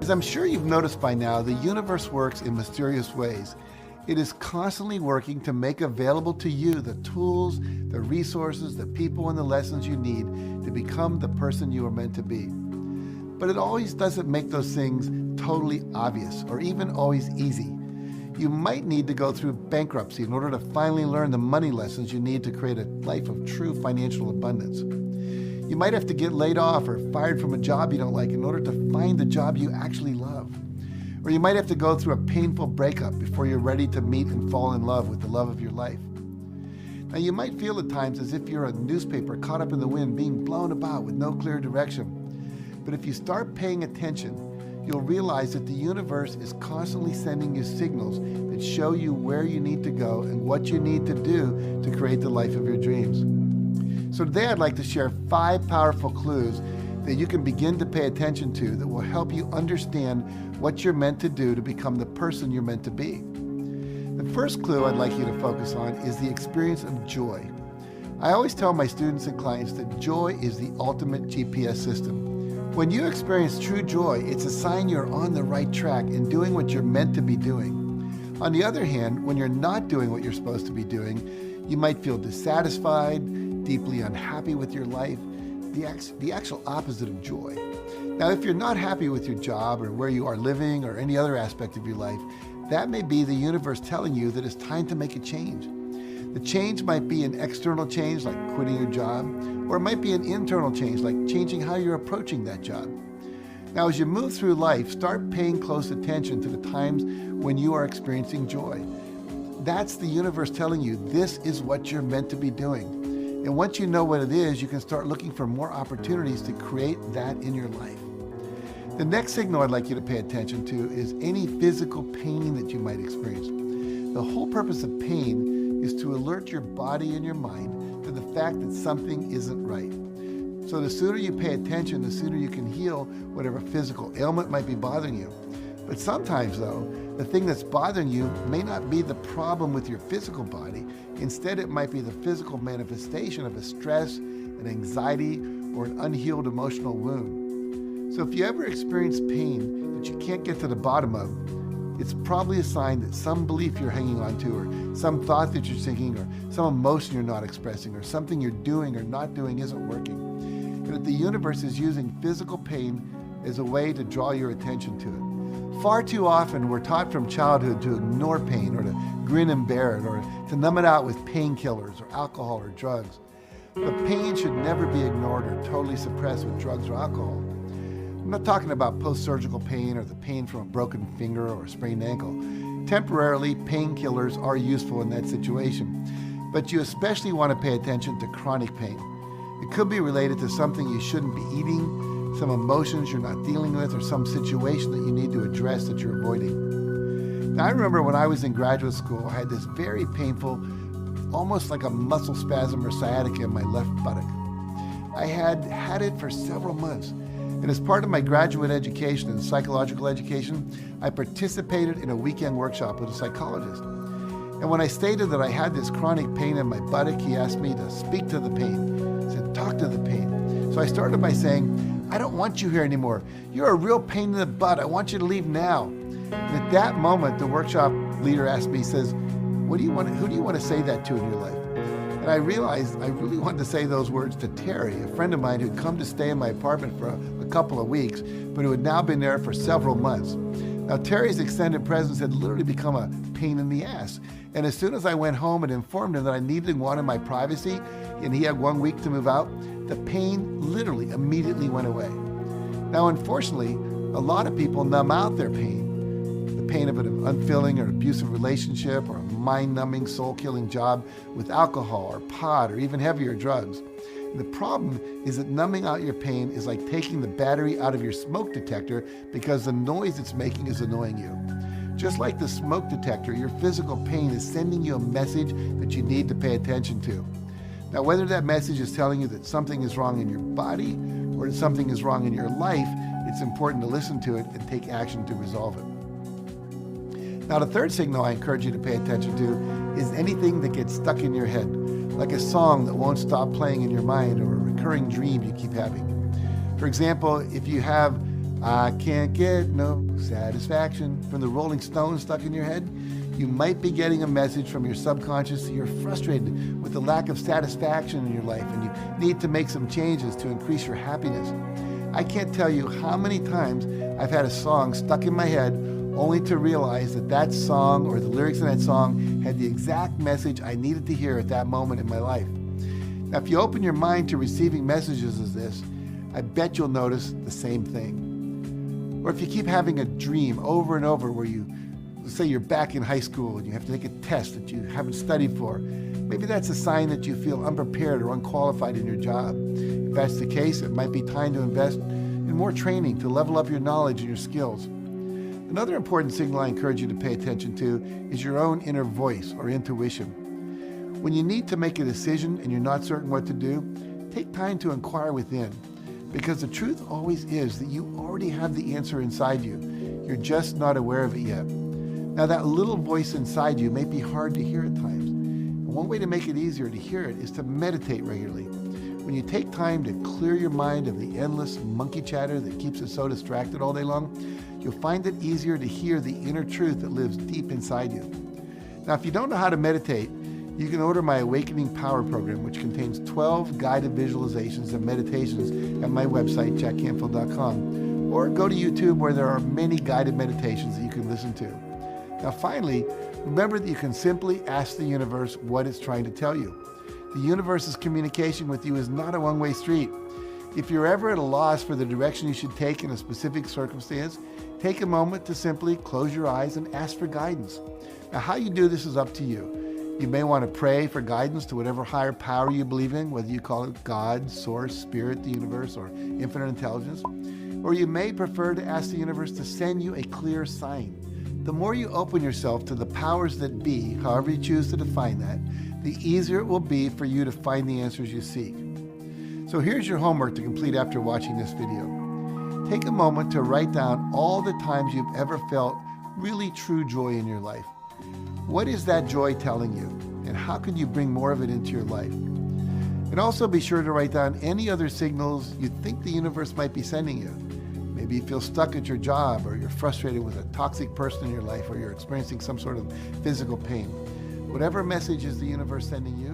As I'm sure you've noticed by now, the universe works in mysterious ways. It is constantly working to make available to you the tools, the resources, the people, and the lessons you need to become the person you are meant to be. But it always doesn't make those things totally obvious or even always easy. You might need to go through bankruptcy in order to finally learn the money lessons you need to create a life of true financial abundance. You might have to get laid off or fired from a job you don't like in order to find the job you actually love. Or you might have to go through a painful breakup before you're ready to meet and fall in love with the love of your life. Now, you might feel at times as if you're a newspaper caught up in the wind, being blown about with no clear direction. But if you start paying attention, you'll realize that the universe is constantly sending you signals that show you where you need to go and what you need to do to create the life of your dreams. So today I'd like to share 5 powerful clues that you can begin to pay attention to that will help you understand what you're meant to do to become the person you're meant to be. The first clue I'd like you to focus on is the experience of joy. I always tell my students and clients that joy is the ultimate GPS system. When you experience true joy, it's a sign you're on the right track and doing what you're meant to be doing. On the other hand, when you're not doing what you're supposed to be doing, you might feel dissatisfied, deeply unhappy with your life, the actual opposite of joy. Now, if you're not happy with your job or where you are living or any other aspect of your life, that may be the universe telling you that it's time to make a change. The change might be an external change like quitting your job, or it might be an internal change like changing how you're approaching that job. Now, as you move through life, start paying close attention to the times when you are experiencing joy. That's the universe telling you this is what you're meant to be doing. And once you know what it is, you can start looking for more opportunities to create that in your life. The next signal I'd like you to pay attention to is any physical pain that you might experience. The whole purpose of pain is to alert your body and your mind to the fact that something isn't right. So the sooner you pay attention, the sooner you can heal whatever physical ailment might be bothering you. But sometimes, though, the thing that's bothering you may not be the problem with your physical body. Instead, it might be the physical manifestation of a stress, an anxiety, or an unhealed emotional wound. So if you ever experience pain that you can't get to the bottom of, it's probably a sign that some belief you're hanging on to, or some thought that you're thinking, or some emotion you're not expressing, or something you're doing or not doing isn't working. And that the universe is using physical pain as a way to draw your attention to it. Far too often, we're taught from childhood to ignore pain, or to grin and bear it, or to numb it out with painkillers, or alcohol, or drugs. But pain should never be ignored or totally suppressed with drugs or alcohol. I'm not talking about post-surgical pain or the pain from a broken finger or a sprained ankle. Temporarily, painkillers are useful in that situation, but you especially want to pay attention to chronic pain. It could be related to something you shouldn't be eating, some emotions you're not dealing with, or some situation that you need to address that you're avoiding. Now, I remember when I was in graduate school, I had this very painful, almost like a muscle spasm or sciatica in my left buttock. I had had it for several months. And as part of my graduate education in psychological education, I participated in a weekend workshop with a psychologist. And when I stated that I had this chronic pain in my buttock, he asked me to speak to the pain. He said, talk to the pain. So I started by saying, I don't want you here anymore. You're a real pain in the butt. I want you to leave now. And at that moment, the workshop leader asked me, he says, who do you want to say that to in your life? And I realized I really wanted to say those words to Terry, a friend of mine who'd come to stay in my apartment for a couple of weeks, but who had now been there for several months. Now, Terry's extended presence had literally become a pain in the ass. And as soon as I went home and informed him that I needed and wanted my privacy, and he had 1 week to move out, the pain literally immediately went away. Now, unfortunately, a lot of people numb out their pain. The pain of an unfulfilling or abusive relationship, or a mind-numbing, soul-killing job with alcohol or pot or even heavier drugs. And the problem is that numbing out your pain is like taking the battery out of your smoke detector because the noise it's making is annoying you. Just like the smoke detector, your physical pain is sending you a message that you need to pay attention to. Now, whether that message is telling you that something is wrong in your body or that something is wrong in your life, it's important to listen to it and take action to resolve it. Now, the third signal I encourage you to pay attention to is anything that gets stuck in your head, like a song that won't stop playing in your mind or a recurring dream you keep having. For example, if you have I can't get no satisfaction from the Rolling Stones stuck in your head. You might be getting a message from your subconscious that you're frustrated with the lack of satisfaction in your life and you need to make some changes to increase your happiness. I can't tell you how many times I've had a song stuck in my head only to realize that that song or the lyrics in that song had the exact message I needed to hear at that moment in my life. Now, if you open your mind to receiving messages as this, I bet you'll notice the same thing. Or if you keep having a dream over and over where you, say you're back in high school and you have to take a test that you haven't studied for, maybe that's a sign that you feel unprepared or unqualified in your job. If that's the case, it might be time to invest in more training to level up your knowledge and your skills. Another important signal I encourage you to pay attention to is your own inner voice or intuition. When you need to make a decision and you're not certain what to do, take time to inquire within, because the truth always is that you already have the answer inside you. You're just not aware of it yet. Now, that little voice inside you may be hard to hear at times. And one way to make it easier to hear it is to meditate regularly. When you take time to clear your mind of the endless monkey chatter that keeps us so distracted all day long, you'll find it easier to hear the inner truth that lives deep inside you. Now, if you don't know how to meditate, you can order my Awakening Power program, which contains 12 guided visualizations and meditations at my website, Canfield.com, or go to YouTube where there are many guided meditations that you can listen to. Now, finally, remember that you can simply ask the universe what it's trying to tell you. The universe's communication with you is not a one-way street. If you're ever at a loss for the direction you should take in a specific circumstance, take a moment to simply close your eyes and ask for guidance. Now, how you do this is up to you. You may want to pray for guidance to whatever higher power you believe in, whether you call it God, Source, Spirit, the universe, or infinite intelligence. Or you may prefer to ask the universe to send you a clear sign. The more you open yourself to the powers that be, however you choose to define that, the easier it will be for you to find the answers you seek. So here's your homework to complete after watching this video. Take a moment to write down all the times you've ever felt really true joy in your life. What is that joy telling you, and how can you bring more of it into your life? And also be sure to write down any other signals you think the universe might be sending you. Maybe you feel stuck at your job, or you're frustrated with a toxic person in your life, or you're experiencing some sort of physical pain. Whatever message is the universe sending you,